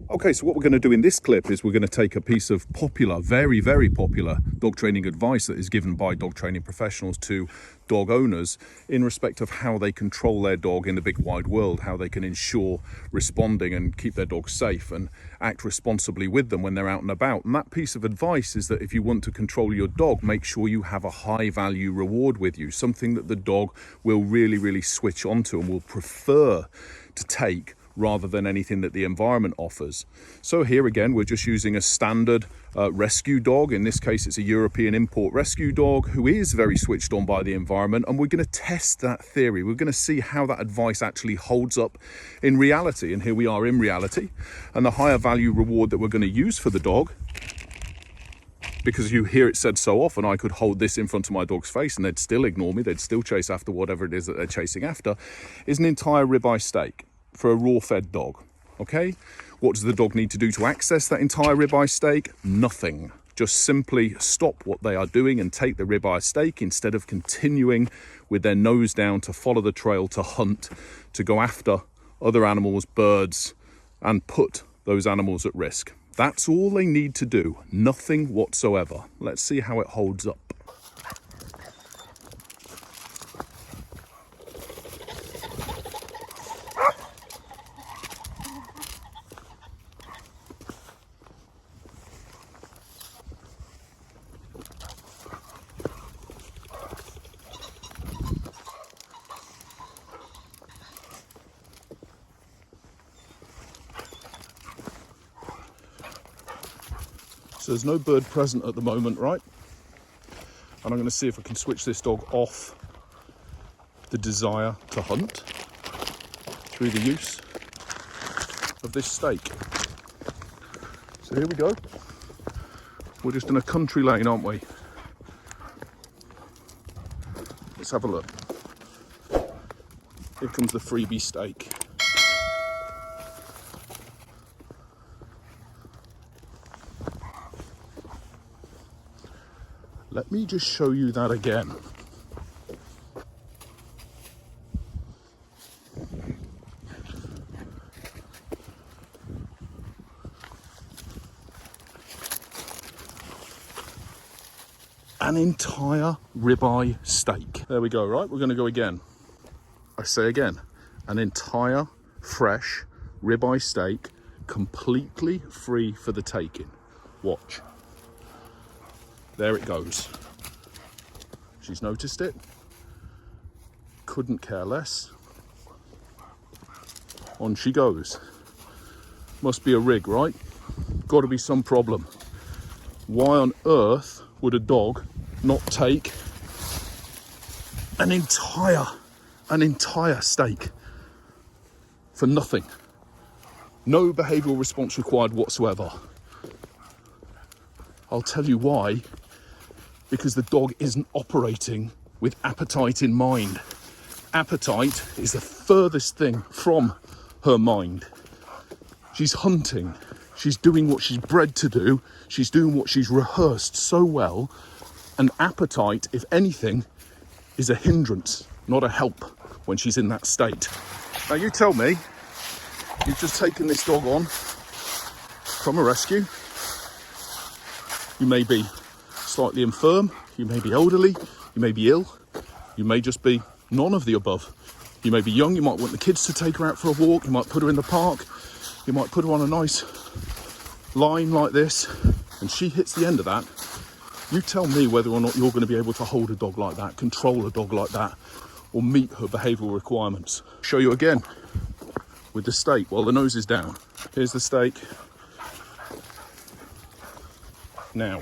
Okay, so what we're going to do in this clip is we're going to take a piece of popular, very, very popular dog training advice that is given by dog training professionals to dog owners in respect of how they control their dog in the big wide world, how they can ensure responding and keep their dog safe and act responsibly with them when they're out and about. And that piece of advice is that if you want to control your dog, make sure you have a high value reward with you, something that the dog will really, really switch onto and will prefer to take rather than anything that the environment offers. So here again, we're just using a standard rescue dog. In this case, it's a European import rescue dog who is very switched on by the environment, and we're going to test that theory. We're going to see how that advice actually holds up in reality. And here we are in reality, and the higher value reward that we're going to use for the dog, because you hear it said so often, I could hold this in front of my dog's face and they'd still ignore me, they'd still chase after whatever it is that they're chasing after, is an entire ribeye steak for a raw fed dog. Okay, what does the dog need to do to access that entire ribeye steak? Nothing. Just simply stop what they are doing and take the ribeye steak instead of continuing with their nose down to follow the trail, to hunt, to go after other animals, birds, and put those animals at risk. That's all they need to do, nothing whatsoever. Let's see how it holds up. So there's no bird present at the moment, right? And I'm going to see if I can switch this dog off the desire to hunt through the use of this steak. So here we go. We're just in a country lane, aren't we? Let's have a look. Here comes the freebie steak. Let me just show you that again. An entire ribeye steak. There we go, right? We're going to go again. I say again, an entire fresh ribeye steak, completely free for the taking. Watch. There it goes. She's noticed it. Couldn't care less. On she goes. Must be a rig, right? Got to be some problem. Why on earth would a dog not take an entire steak for nothing? No behavioural response required whatsoever. I'll tell you why. Because the dog isn't operating with appetite in mind. Appetite is the furthest thing from her mind. She's hunting. She's doing what she's bred to do. She's doing what she's rehearsed so well. And appetite, if anything, is a hindrance, not a help when she's in that state. Now you tell me, you've just taken this dog on from a rescue. You may be slightly infirm, you may be elderly, you may be ill, you may just be none of the above. You may be young, you might want the kids to take her out for a walk, you might put her in the park, you might put her on a nice line like this, and she hits the end of that. You tell me whether or not you're going to be able to hold a dog like that, control a dog like that, or meet her behavioural requirements. Show you again with the steak while the nose is down. Here's the steak. Now.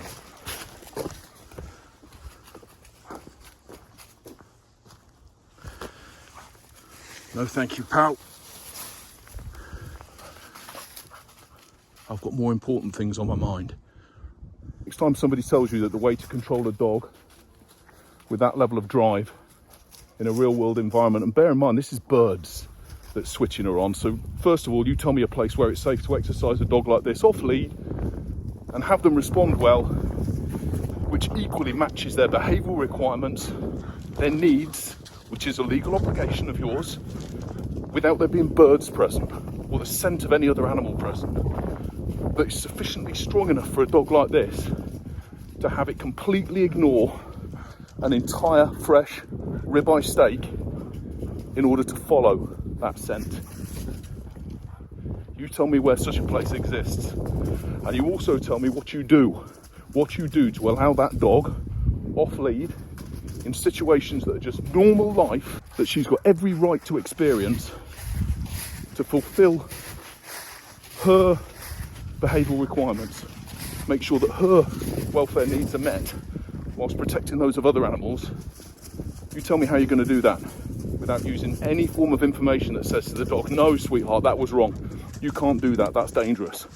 No thank you, pal. I've got more important things on my mind. Next time somebody tells you that the way to control a dog with that level of drive in a real world environment, and bear in mind this is birds that's switching her on, so first of all you tell me a place where it's safe to exercise a dog like this off lead and have them respond well, which equally matches their behavioural requirements, their needs, which is a legal obligation of yours, without there being birds present. or the scent of any other animal present, but it's sufficiently strong enough for a dog like this to have it completely ignore an entire fresh ribeye steak in order to follow that scent. You tell me where such a place exists, and you also tell me what you do to allow that dog off lead in situations that are just normal life, that she's got every right to experience, to fulfill her behavioural requirements, make sure that her welfare needs are met whilst protecting those of other animals. You tell me how you're going to do that without using any form of information that says to the dog, no sweetheart, that was wrong, you can't do that, that's dangerous,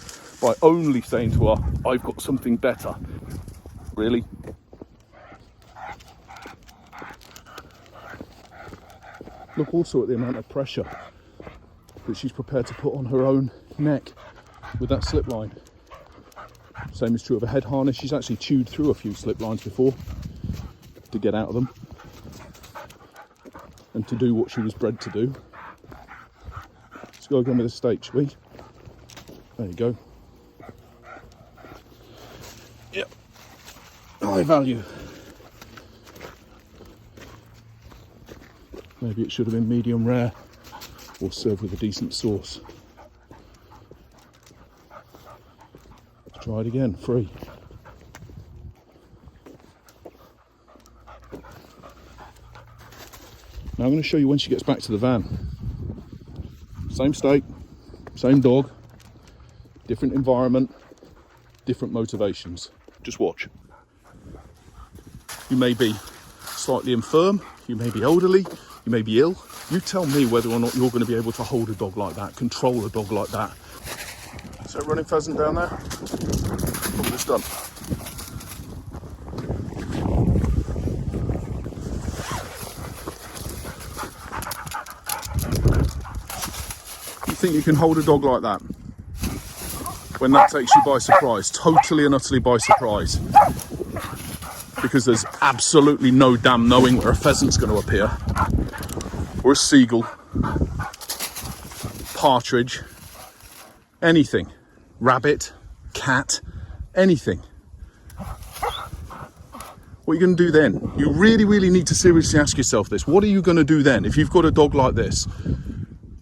by only saying to her, I've got something better. Really? Look also at the amount of pressure that she's prepared to put on her own neck with that slip line. Same is true of a head harness. She's actually chewed through a few slip lines before to get out of them and to do what she was bred to do. Let's go again with a steak, shall we? There you go. Yep. High value. Maybe it should have been medium rare or served with a decent sauce. Let's try it again, free. Now I'm going to show you when she gets back to the van. Same steak, same dog, different environment, different motivations. Just watch. You may be slightly infirm, you may be elderly, you may be ill. You tell me whether or not you're going to be able to hold a dog like that, control a dog like that. So running pheasant down there, look at this done. You think you can hold a dog like that? When that takes you by surprise, totally and utterly by surprise. Because there's absolutely no damn knowing where a pheasant's going to appear. Or a seagull, partridge, anything, rabbit, cat, anything. What are you going to do then? You really need to seriously ask yourself this. What are you going to do then if you've got a dog like this?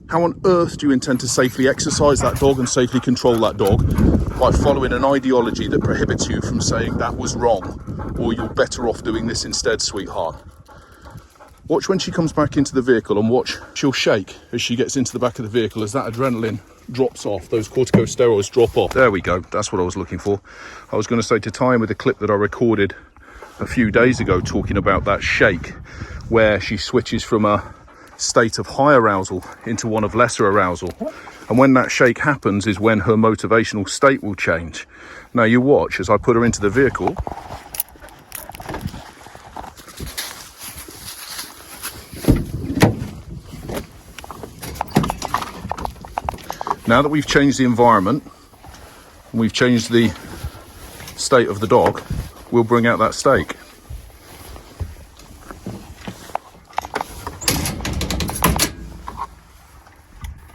How on earth do you intend to safely exercise that dog and safely control that dog by following an ideology that prohibits you from saying that was wrong, or you're better off doing this instead, sweetheart? Watch when she comes back into the vehicle, and watch, she'll shake as she gets into the back of the vehicle as that adrenaline drops off, those corticosteroids drop off. There we go, that's what I was looking for. I was going to say, to tie in with a clip that I recorded a few days ago talking about that shake, where she switches from a state of high arousal into one of lesser arousal. And when that shake happens is when her motivational state will change. Now you watch as I put her into the vehicle. Now that we've changed the environment, and we've changed the state of the dog, we'll bring out that steak.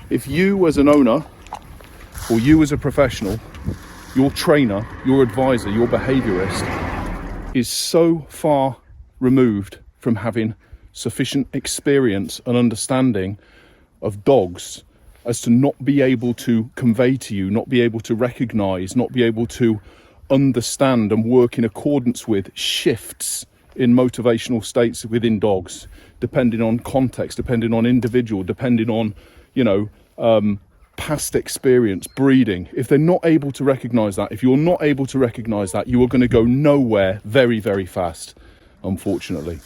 If you as an owner, or you as a professional, your trainer, your advisor, your behaviourist is so far removed from having sufficient experience and understanding of dogs as to not be able to convey to you, not be able to recognise, not be able to understand and work in accordance with shifts in motivational states within dogs, depending on context, depending on individual, depending on, past experience, breeding. If they're not able to recognise that, if you're not able to recognise that, you are going to go nowhere very, very fast, unfortunately.